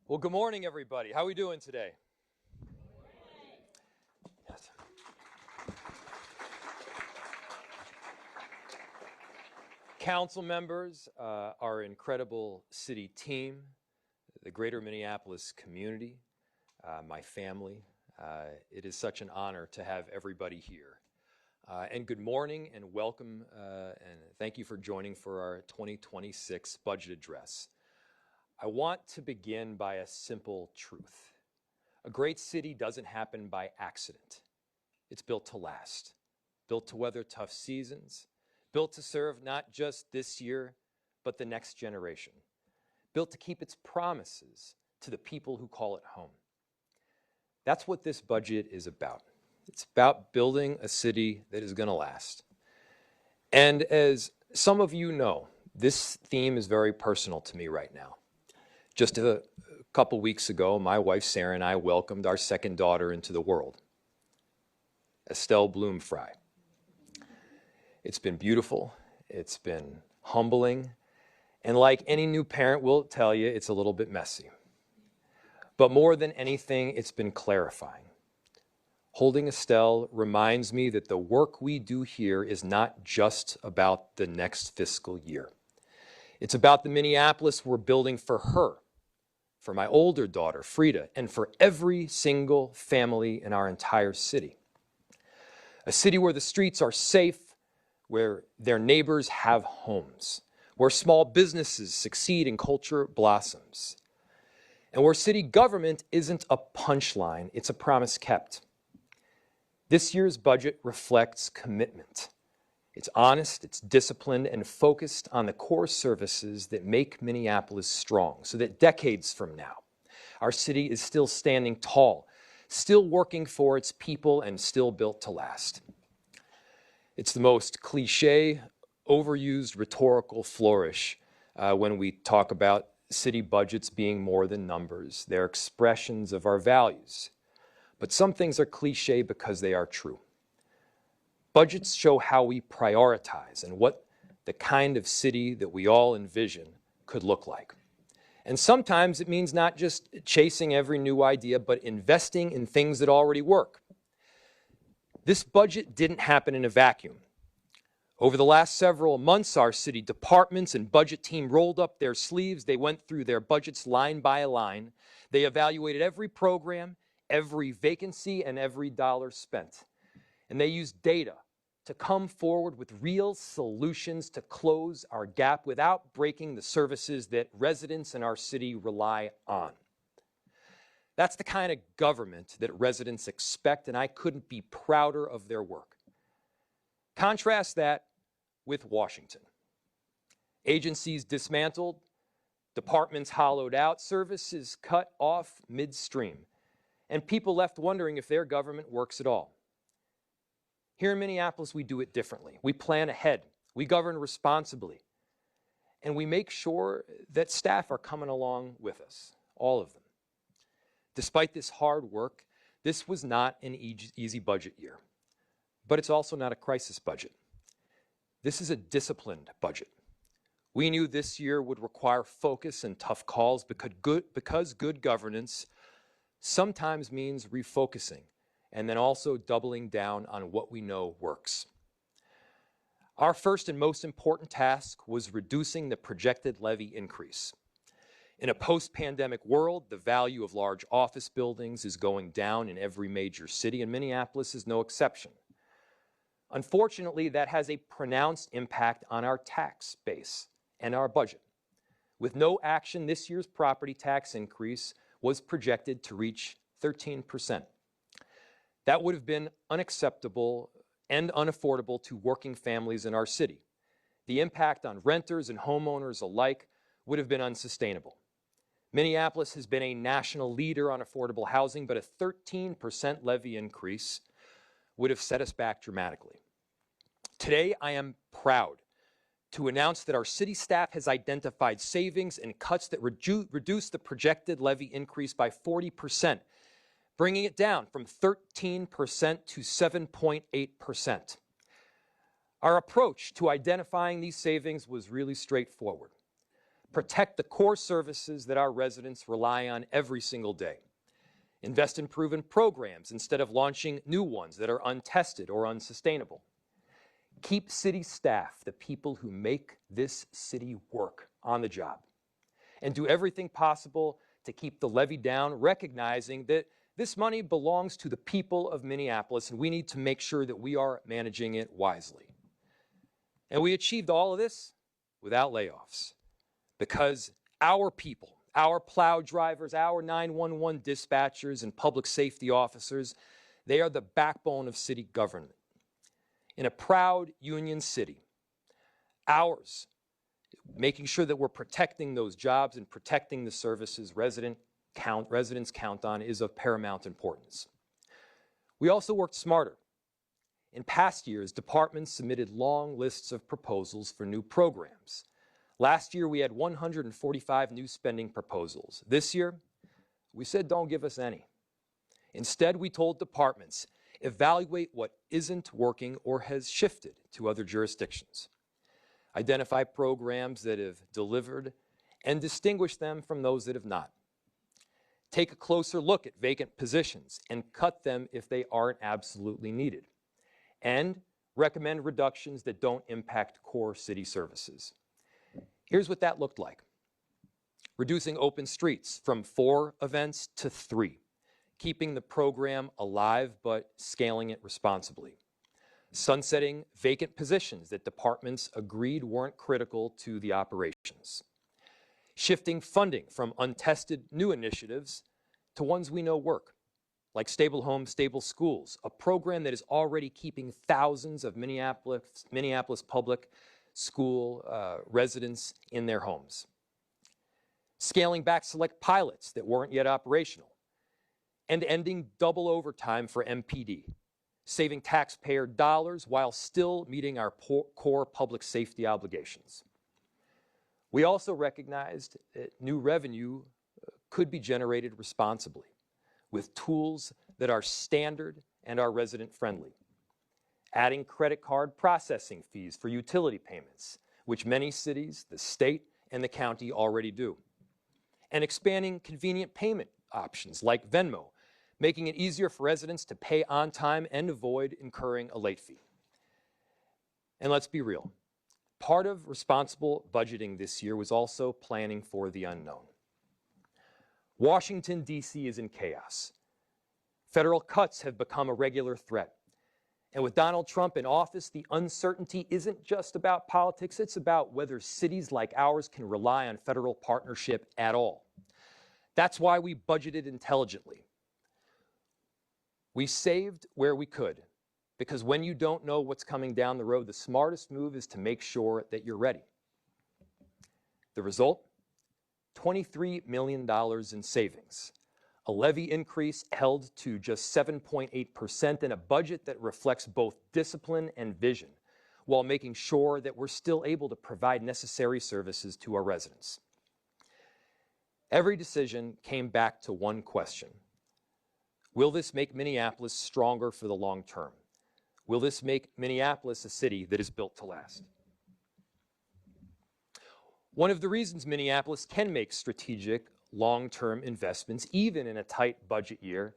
Well, good morning, everybody. How are we doing today? Yes. Council members, our incredible city team, the greater Minneapolis community, my family. It is such an honor to have everybody here. And good morning and welcome, and thank you for joining for our 2026 budget address. I want to begin by a simple truth. A great city doesn't happen by accident. It's built to last, built to weather tough seasons, built to serve not just this year, but the next generation, built to keep its promises to the people who call it home. That's what this budget is about. It's about building a city that is going to last. And as some of you know, this theme is very personal to me right now. Just a couple weeks ago, my wife Sarah and I welcomed our second daughter into the world, Estelle Bloom Frey. It's been beautiful, it's been humbling, and like any new parent will tell you, it's a little bit messy. But more than anything, it's been clarifying. Holding Estelle reminds me that the work we do here is not just about the next fiscal year. It's about the Minneapolis we're building for her, for my older daughter, Frida, and for every single family in our entire city. A city where the streets are safe, where their neighbors have homes, where small businesses succeed and culture blossoms, and where city government isn't a punchline, it's a promise kept. This year's budget reflects commitment. It's honest, it's disciplined, and focused on the core services that make Minneapolis strong, so that decades from now, our city is still standing tall, still working for its people, and still built to last. It's the most cliche, overused rhetorical flourish when we talk about city budgets being more than numbers. They're expressions of our values. But some things are cliche because they are true. Budgets show how we prioritize and what the kind of city that we all envision could look like. And sometimes it means not just chasing every new idea, but investing in things that already work. This budget didn't happen in a vacuum. Over the last several months, our city departments and budget team rolled up their sleeves. They went through their budgets line by line. They evaluated every program, every vacancy, and every dollar spent. And they used data to come forward with real solutions to close our gap without breaking the services that residents in our city rely on. That's the kind of government that residents expect, and I couldn't be prouder of their work. Contrast that with Washington. Agencies dismantled, departments hollowed out, services cut off midstream, and people left wondering if their government works at all. Here in Minneapolis, we do it differently. We plan ahead, we govern responsibly, and we make sure that staff are coming along with us, all of them. Despite this hard work, this was not an easy budget year, but it's also not a crisis budget. This is a disciplined budget. We knew this year would require focus and tough calls because good governance sometimes means refocusing and then also doubling down on what we know works. Our first and most important task was reducing the projected levy increase. In a post-pandemic world, the value of large office buildings is going down in every major city, and Minneapolis is no exception. Unfortunately, that has a pronounced impact on our tax base and our budget. With no action, this year's property tax increase was projected to reach 13%. That would have been unacceptable and unaffordable to working families in our city. The impact on renters and homeowners alike would have been unsustainable. Minneapolis has been a national leader on affordable housing, but a 13% levy increase would have set us back dramatically. Today, I am proud to announce that our city staff has identified savings and cuts that reduce the projected levy increase by 40%, bringing it down from 13% to 7.8%. Our approach to identifying these savings was really straightforward. Protect the core services that our residents rely on every single day. Invest in proven programs instead of launching new ones that are untested or unsustainable. Keep city staff, the people who make this city work, on the job. And do everything possible to keep the levy down, recognizing that this money belongs to the people of Minneapolis, and we need to make sure that we are managing it wisely. And we achieved all of this without layoffs, because our people, our plow drivers, our 911 dispatchers and public safety officers, they are the backbone of city government. In a proud union city, ours, making sure that we're protecting those jobs and protecting the services residents count on is of paramount importance. We also worked smarter. In past years, departments submitted long lists of proposals for new programs. Last year, we had 145 new spending proposals. This year, we said don't give us any. Instead, we told departments, evaluate what isn't working or has shifted to other jurisdictions. Identify programs that have delivered and distinguish them from those that have not. Take a closer look at vacant positions and cut them if they aren't absolutely needed. And recommend reductions that don't impact core city services. Here's what that looked like. Reducing open streets from 4 events to 3, keeping the program alive but scaling it responsibly. Sunsetting vacant positions that departments agreed weren't critical to the operations. Shifting funding from untested new initiatives to ones we know work, like Stable Homes, Stable Schools, a program that is already keeping thousands of Minneapolis public school residents in their homes. Scaling back select pilots that weren't yet operational, and ending double overtime for MPD, saving taxpayer dollars while still meeting our core public safety obligations. We also recognized that new revenue could be generated responsibly with tools that are standard and are resident-friendly. Adding credit card processing fees for utility payments, which many cities, the state, and the county already do. And expanding convenient payment options like Venmo, making it easier for residents to pay on time and avoid incurring a late fee. And let's be real. Part of responsible budgeting this year was also planning for the unknown. Washington, D.C. is in chaos. Federal cuts have become a regular threat. And with Donald Trump in office, the uncertainty isn't just about politics, it's about whether cities like ours can rely on federal partnership at all. That's why we budgeted intelligently. We saved where we could, because when you don't know what's coming down the road, the smartest move is to make sure that you're ready. The result? $23 million in savings. A levy increase held to just 7.8% and a budget that reflects both discipline and vision, while making sure that we're still able to provide necessary services to our residents. Every decision came back to one question. Will this make Minneapolis stronger for the long term? Will this make Minneapolis a city that is built to last? One of the reasons Minneapolis can make strategic, long-term investments, even in a tight budget year,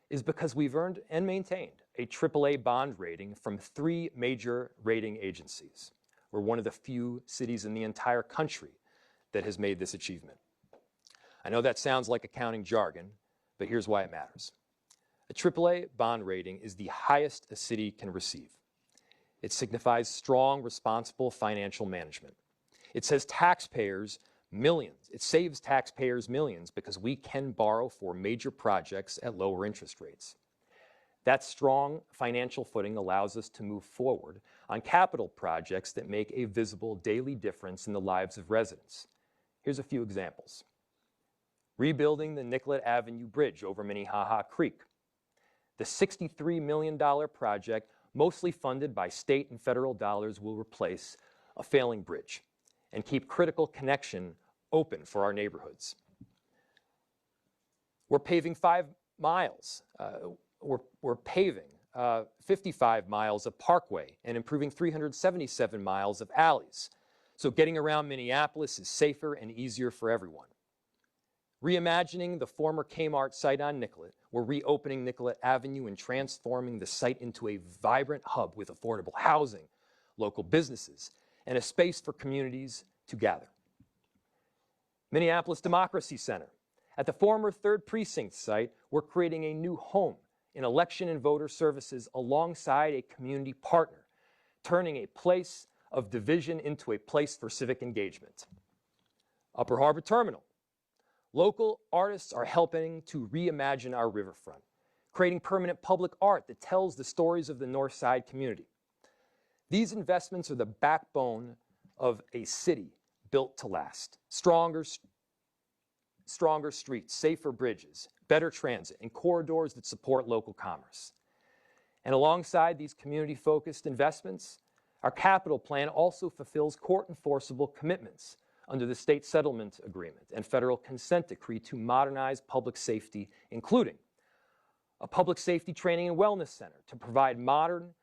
is because we've earned and maintained a AAA bond rating from 3 major rating agencies. We're one of the few cities in the entire country that has made this achievement. I know that sounds like accounting jargon, but here's why it matters. A AAA bond rating is the highest a city can receive. It signifies strong, responsible financial management. It says taxpayers millions. It saves taxpayers millions because we can borrow for major projects at lower interest rates. That strong financial footing allows us to move forward on capital projects that make a visible daily difference in the lives of residents. Here's a few examples. Rebuilding the Nicollet Avenue Bridge over Minnehaha Creek. The $63 million project, mostly funded by state and federal dollars, will replace a failing bridge and keep critical connection open for our neighborhoods. We're paving 5 miles. We're paving 55 miles of parkway and improving 377 miles of alleys so getting around Minneapolis is safer and easier for everyone. Reimagining the former Kmart site on Nicollet, we're reopening Nicollet Avenue and transforming the site into a vibrant hub with affordable housing, local businesses, and a space for communities to gather. Minneapolis Democracy Center. At the former 3rd Precinct site, we're creating a new home in election and voter services alongside a community partner, turning a place of division into a place for civic engagement. Upper Harbor Terminal. Local artists are helping to reimagine our riverfront, creating permanent public art that tells the stories of the North Side community. These investments are the backbone of a city built to last. Stronger streets, safer bridges, better transit, and corridors that support local commerce. And alongside these community-focused investments, our capital plan also fulfills court-enforceable commitments under the state settlement agreement and federal consent decree to modernize public safety, including a public safety training and wellness center to provide modern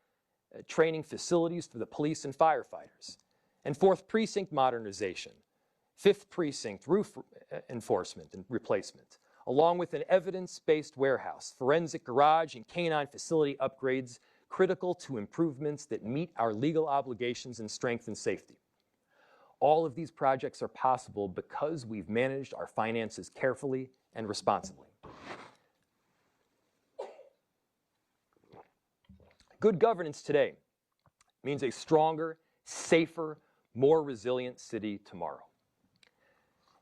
training facilities for the police and firefighters, and 4th Precinct modernization, 5th Precinct roof enforcement and replacement, along with an evidence-based warehouse, forensic garage, and canine facility upgrades critical to improvements that meet our legal obligations and strengthen safety. All of these projects are possible because we've managed our finances carefully and responsibly. Good governance today means a stronger, safer, more resilient city tomorrow.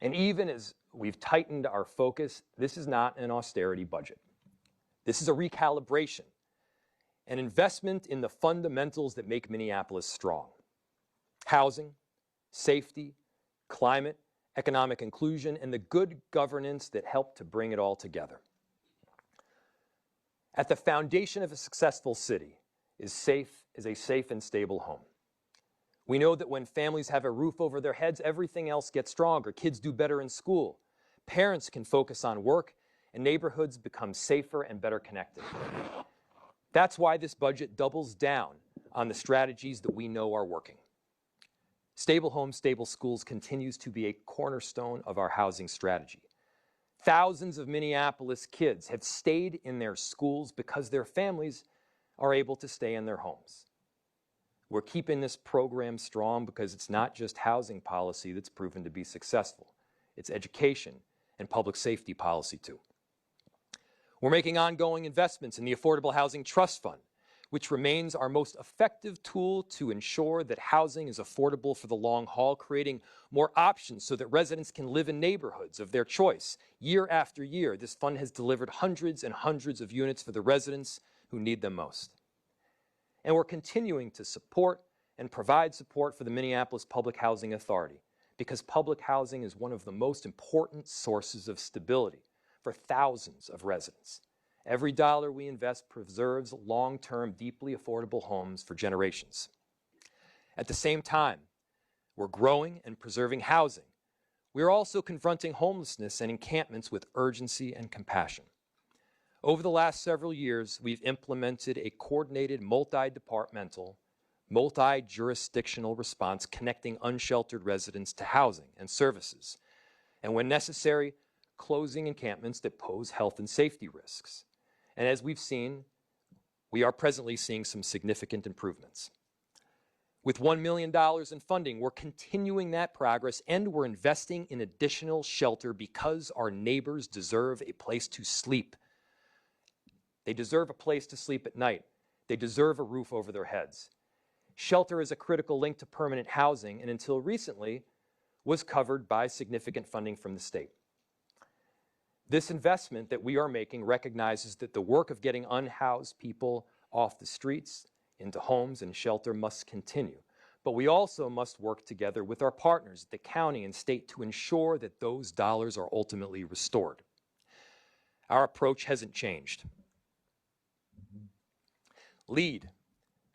And even as we've tightened our focus, this is not an austerity budget. This is a recalibration, an investment in the fundamentals that make Minneapolis strong. Housing, safety, climate, economic inclusion, and the good governance that help to bring it all together. At the foundation of a successful city is a safe and stable home. We know that when families have a roof over their heads, everything else gets stronger. Kids do better in school. Parents can focus on work, and neighborhoods become safer and better connected. That's why this budget doubles down on the strategies that we know are working. Stable homes, stable schools continues to be a cornerstone of our housing strategy. Thousands of Minneapolis kids have stayed in their schools because their families are able to stay in their homes. We're keeping this program strong because it's not just housing policy that's proven to be successful. It's education and public safety policy too. We're making ongoing investments in the Affordable Housing Trust Fund, which remains our most effective tool to ensure that housing is affordable for the long haul, creating more options so that residents can live in neighborhoods of their choice. Year after year, this fund has delivered hundreds and hundreds of units for the residents who need them most. And we're continuing to support and provide support for the Minneapolis Public Housing Authority, because public housing is one of the most important sources of stability for thousands of residents. Every dollar we invest preserves long-term, deeply affordable homes for generations. At the same time, we're growing and preserving housing. We are also confronting homelessness and encampments with urgency and compassion. Over the last several years, we've implemented a coordinated, multi-departmental, multi-jurisdictional response connecting unsheltered residents to housing and services, and when necessary, closing encampments that pose health and safety risks. And as we've seen, we are presently seeing some significant improvements. With $1 million in funding, we're continuing that progress, and we're investing in additional shelter because our neighbors deserve a place to sleep. They deserve a place to sleep at night. They deserve a roof over their heads. Shelter is a critical link to permanent housing, and until recently, was covered by significant funding from the state. This investment that we are making recognizes that the work of getting unhoused people off the streets into homes and shelter must continue. But we also must work together with our partners at the county and state to ensure that those dollars are ultimately restored. Our approach hasn't changed. Lead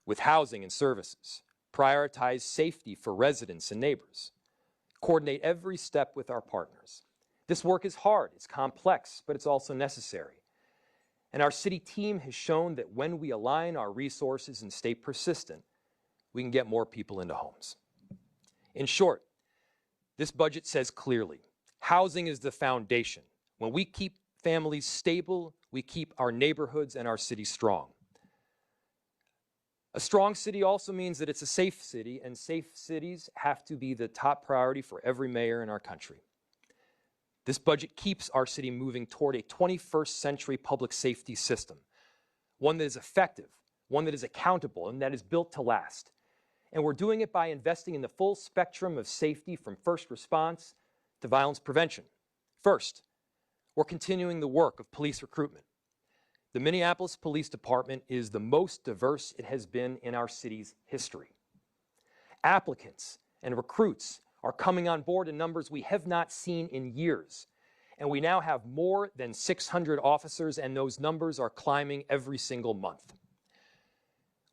with housing and services. Prioritize safety for residents and neighbors. Coordinate every step with our partners. This work is hard, it's complex, but it's also necessary. And our city team has shown that when we align our resources and stay persistent, we can get more people into homes. In short, this budget says clearly, housing is the foundation. When we keep families stable, we keep our neighborhoods and our city strong. A strong city also means that it's a safe city, and safe cities have to be the top priority for every mayor in our country. This budget keeps our city moving toward a 21st century public safety system, one that is effective, one that is accountable, and that is built to last. And we're doing it by investing in the full spectrum of safety from first response to violence prevention. First, we're continuing the work of police recruitment. The Minneapolis Police Department is the most diverse it has been in our city's history. Applicants and recruits are coming on board in numbers we have not seen in years. And we now have more than 600 officers, and those numbers are climbing every single month.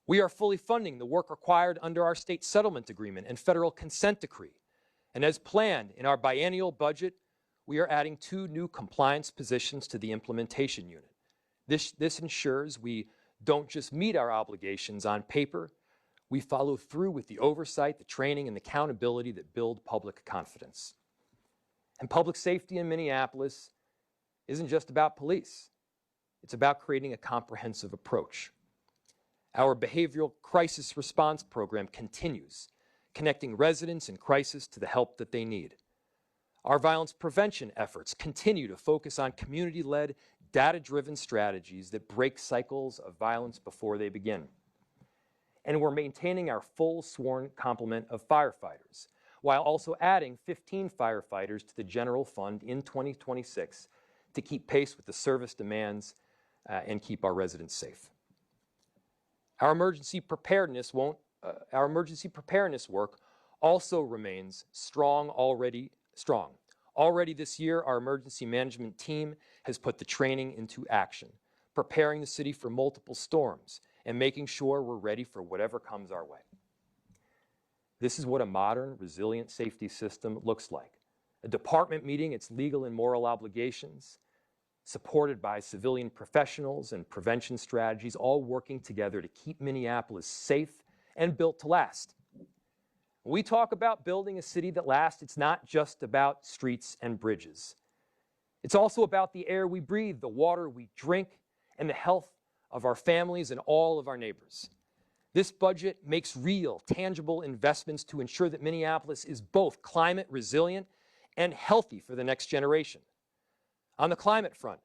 We are fully funding the work required under our state settlement agreement and federal consent decree. And as planned in our biennial budget, we are adding 2 new compliance positions to the implementation unit. This ensures we don't just meet our obligations on paper, we follow through with the oversight, the training, and the accountability that build public confidence. And public safety in Minneapolis isn't just about police. It's about creating a comprehensive approach. Our behavioral crisis response program continues, connecting residents in crisis to the help that they need. Our violence prevention efforts continue to focus on community-led, data-driven strategies that break cycles of violence before they begin. And we're maintaining our full sworn complement of firefighters, while also adding 15 firefighters to the general fund in 2026 to keep pace with the service demands and keep our residents safe. Our emergency preparedness work also remains already strong. Already this year, our emergency management team has put the training into action, preparing the city for multiple storms and making sure we're ready for whatever comes our way. This is what a modern, resilient safety system looks like. A department meeting its legal and moral obligations, supported by civilian professionals and prevention strategies, all working together to keep Minneapolis safe and built to last. When we talk about building a city that lasts, it's not just about streets and bridges. It's also about the air we breathe, the water we drink, and the health of our families and all of our neighbors. This budget makes real, tangible investments to ensure that Minneapolis is both climate resilient and healthy for the next generation. On the climate front,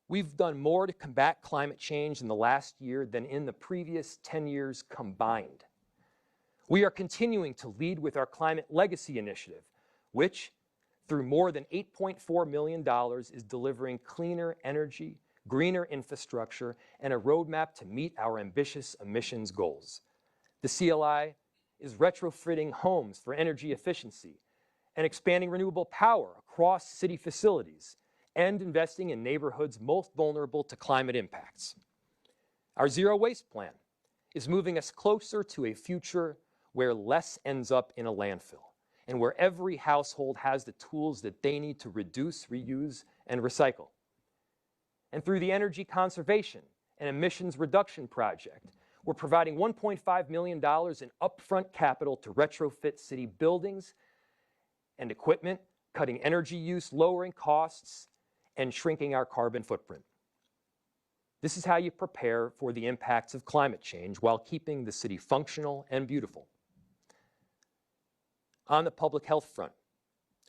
we've done more to combat climate change in the last year than in the previous 10 years combined. We are continuing to lead with our Climate Legacy Initiative, which, through more than $8.4 million, is delivering cleaner energy, greener infrastructure, and a roadmap to meet our ambitious emissions goals. The CLI is retrofitting homes for energy efficiency and expanding renewable power across city facilities and investing in neighborhoods most vulnerable to climate impacts. Our zero waste plan is moving us closer to a future where less ends up in a landfill and where every household has the tools that they need to reduce, reuse, and recycle. And through the Energy Conservation and Emissions Reduction Project, we're providing $1.5 million in upfront capital to retrofit city buildings and equipment, cutting energy use, lowering costs, and shrinking our carbon footprint. This is how you prepare for the impacts of climate change while keeping the city functional and beautiful. On the public health front,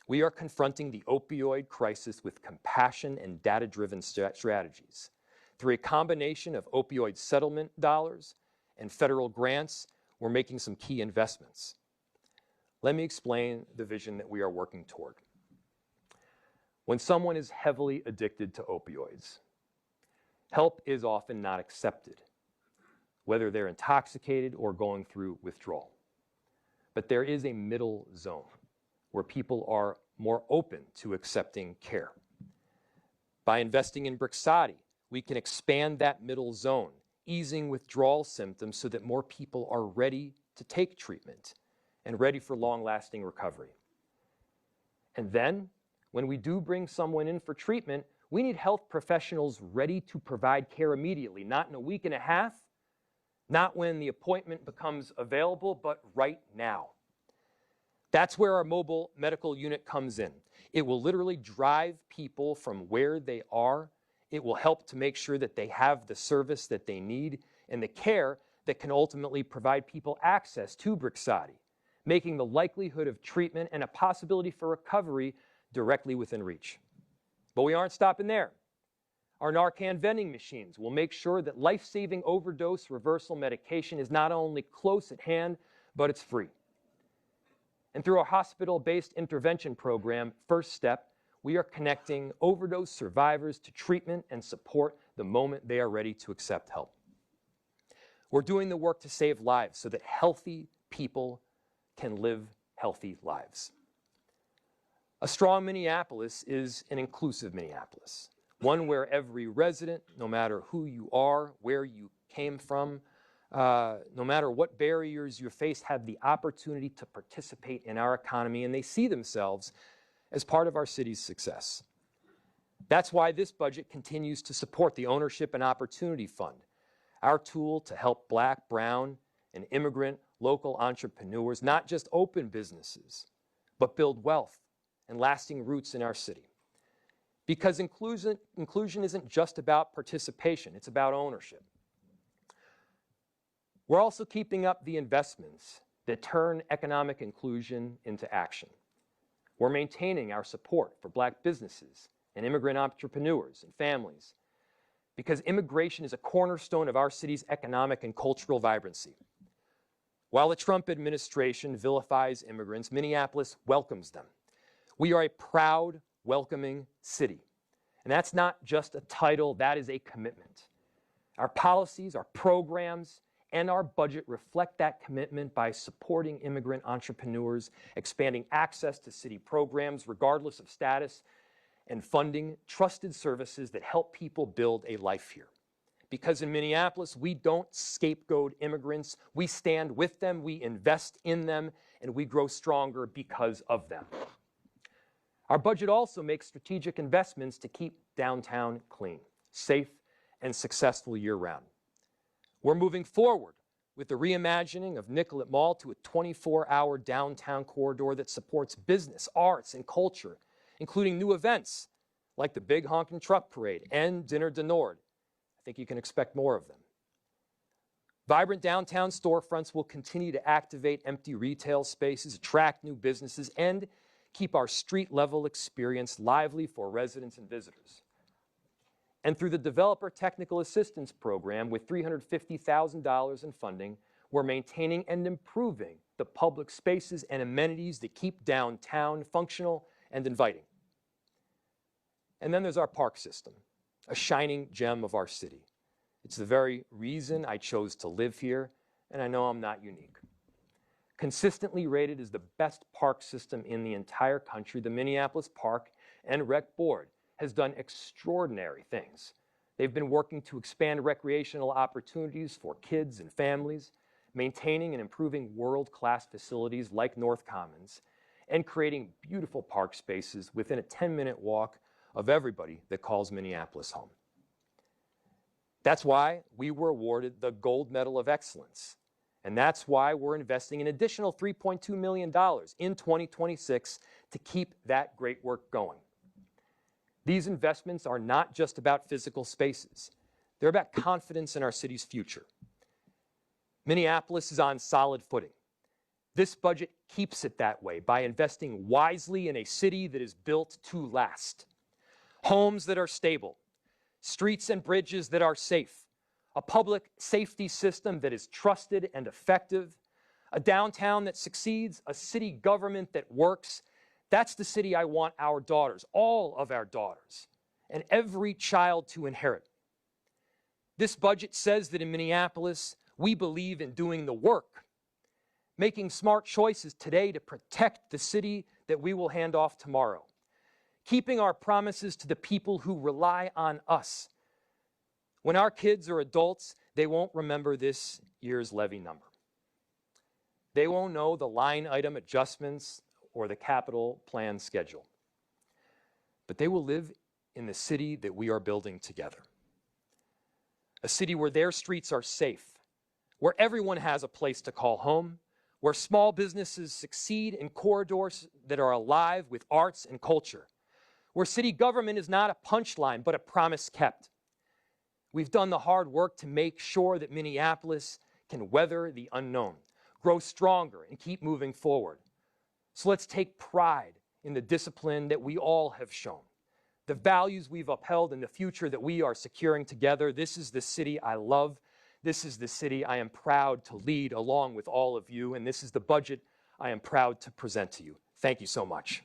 we are confronting the opioid crisis with compassion and data-driven strategies. Through a combination of opioid settlement dollars and federal grants, we're making some key investments. Let me explain the vision that we are working toward. When someone is heavily addicted to opioids, help is often not accepted, whether they're intoxicated or going through withdrawal. But there is a middle zone where people are more open to accepting care. By investing in Brixadi, we can expand that middle zone, easing withdrawal symptoms so that more people are ready to take treatment and ready for long-lasting recovery. And then, when we do bring someone in for treatment, we need health professionals ready to provide care immediately, not in a week and a half, not when the appointment becomes available, but right now. That's where our mobile medical unit comes in. It will literally drive people from where they are. It will help to make sure that they have the service that they need and the care that can ultimately provide people access to Brixadi, making the likelihood of treatment and a possibility for recovery directly within reach. But we aren't stopping there. Our Narcan vending machines will make sure that life-saving overdose reversal medication is not only close at hand, but it's free. And through our hospital-based intervention program, First Step, we are connecting overdose survivors to treatment and support the moment they are ready to accept help. We're doing the work to save lives so that healthy people can live healthy lives. A strong Minneapolis is an inclusive Minneapolis, one where every resident, no matter who you are, where you came from, no matter what barriers you face, have the opportunity to participate in our economy, and they see themselves as part of our city's success. That's why this budget continues to support the Ownership and Opportunity Fund, our tool to help Black, brown, and immigrant local entrepreneurs not just open businesses, but build wealth and lasting roots in our city. Because inclusion isn't just about participation, it's about ownership. We're also keeping up the investments that turn economic inclusion into action. We're maintaining our support for Black businesses and immigrant entrepreneurs and families because immigration is a cornerstone of our city's economic and cultural vibrancy. While the Trump administration vilifies immigrants, Minneapolis welcomes them. We are a proud, welcoming city. And that's not just a title, that is a commitment. Our policies, our programs, and our budget reflect that commitment by supporting immigrant entrepreneurs, expanding access to city programs regardless of status, and funding trusted services that help people build a life here. Because in Minneapolis, we don't scapegoat immigrants. We stand with them, we invest in them, and we grow stronger because of them. Our budget also makes strategic investments to keep downtown clean, safe, and successful year-round. We're moving forward with the reimagining of Nicollet Mall to a 24-hour downtown corridor that supports business, arts, and culture, including new events like the Big Honkin' Truck Parade and Dinner de Nord. I think you can expect more of them. Vibrant downtown storefronts will continue to activate empty retail spaces, attract new businesses, and keep our street-level experience lively for residents and visitors. And through the Developer Technical Assistance Program, with $350,000 in funding, we're maintaining and improving the public spaces and amenities that keep downtown functional and inviting. And then there's our park system, a shining gem of our city. It's the very reason I chose to live here, and I know I'm not unique. Consistently rated as the best park system in the entire country, the Minneapolis Park and Rec Board has done extraordinary things. They've been working to expand recreational opportunities for kids and families, maintaining and improving world-class facilities like North Commons, and creating beautiful park spaces within a 10-minute walk of everybody that calls Minneapolis home. That's why we were awarded the Gold Medal of Excellence. And that's why we're investing an additional $3.2 million in 2026 to keep that great work going. These investments are not just about physical spaces. They're about confidence in our city's future. Minneapolis is on solid footing. This budget keeps it that way by investing wisely in a city that is built to last. Homes that are stable, streets and bridges that are safe, a public safety system that is trusted and effective, a downtown that succeeds, a city government that works. That's the city I want our daughters, all of our daughters, and every child to inherit. This budget says that in Minneapolis, we believe in doing the work, making smart choices today to protect the city that we will hand off tomorrow, keeping our promises to the people who rely on us. When our kids are adults, they won't remember this year's levy number. They won't know the line item adjustments or the capital plan schedule. But they will live in the city that we are building together. A city where their streets are safe, where everyone has a place to call home, where small businesses succeed in corridors that are alive with arts and culture, where city government is not a punchline but a promise kept. We've done the hard work to make sure that Minneapolis can weather the unknown, grow stronger, and keep moving forward. So let's take pride in the discipline that we all have shown, the values we've upheld, and the future that we are securing together. This is the city I love. This is the city I am proud to lead along with all of you, and this is the budget I am proud to present to you. Thank you so much.